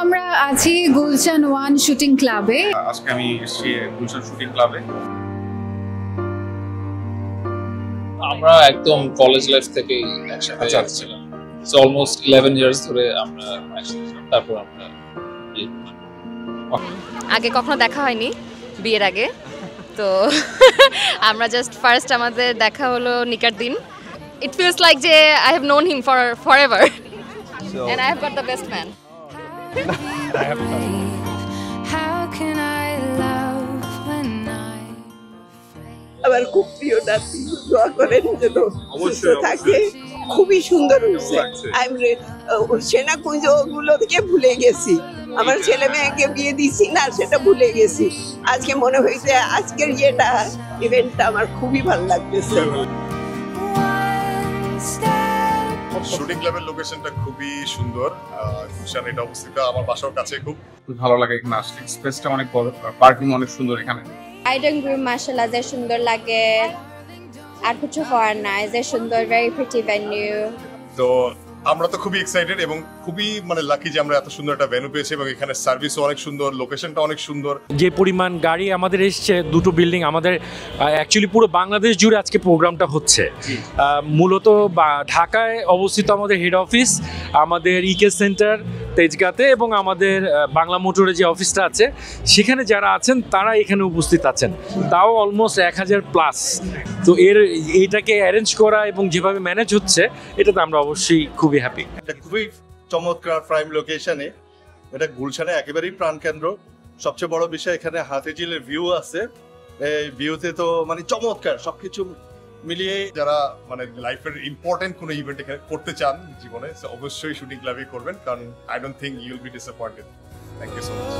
আমরা আছি গুলশান 1 শুটিং ক্লাবে। আজকে আমি এসেছি গুলশান শুটিং ক্লাবে। আমরা একদম কলেজ লাইফ থেকে একসাথে ছিলাম। সো অলমোস্ট 11 ইয়ার্স ধরে আমরা একসাথে ছিলাম। তারপর আমরা আগে কখনো দেখা হয়নি বিয়ের আগে, তো আমরা জাস্ট ফার্স্ট আমাদের দেখা হলো নিকার দিন। It feels like যে I have known him for forever and I have got the best man. How can I love when I আমার খুব প্রিয় নাতি, দোয়া করেন যেন সুস্থ থাকে। খুবই সুন্দর হয়েছে। আমি সেনা কুঞ্জ ওগুলো থেকে ভুলে গেছি, আমার ছেলে মেয়েকে বিয়ে দিছি না সেটা ভুলে গেছি। আজকে মনে হয়েছে আজকের ইভেন্টটা আমার খুবই ভালো লাগতেছে। শুটিং ক্লাবের লোকেশনটা খুবই সুন্দর, গুলশান এটা অবস্থিত, আমার বাসার কাছে খুব ভালো লাগে এখানে আসলে। স্পেসটা অনেক বড়, পার্কিং অনেক সুন্দর এখানে। আইডেন গ্রুম মাশাআল্লাহ যে সুন্দর লাগে, আর কিছু হওয়ার নাই, যে সুন্দর, ভেরি প্রিটি ভেন্যু। তো আমরা তো খুবই এক্সাইটেড এবং খুবই লাকি যে আমরা এত সুন্দর একটা ভেন্যু পেয়েছি এবং এখানে সার্ভিসও অনেক সুন্দর, লোকেশনটা অনেক সুন্দর। যে পরিমাণ গাড়ি আমাদের এসছে, দুটো বিল্ডিং আমাদের, অ্যাকচুয়ালি পুরো বাংলাদেশ জুড়ে আজকে প্রোগ্রামটা হচ্ছে। মূলত ঢাকায় অবস্থিত আমাদের হেড অফিস, আমাদের ইকে সেন্টার তেজগাঁতে এবং আমাদের বাংলা মোটরে যে অফিসটা আছে সেখানে যারা আছেন তারা এখানে উপস্থিত আছেন, তাও অলমোস্ট 1000+। তো এইটাকে অ্যারেঞ্জ করা এবং যেভাবে ম্যানেজ হচ্ছে এটাতে আমরা অবশ্যই খুবই হ্যাপি। এটা খুবই চমৎকার প্রাইম লোকেশনে, এটা গুলশানে একেবারেই প্রাণকেন্দ্র। সবচেয়ে বড় বিষয় এখানে হাতিঝিলের ভিউ আছে, এই ভিউতে তো চমৎকার সবকিছু মিলিয়ে। যারা লাইফের ইম্পর্টেন্ট কোনো ইভেন্ট এখানে করতে চান জীবনে, অবশ্যই শুটিং ক্লাবে করবেন, কারণ I don't think you will be disappointed. Thank you so much.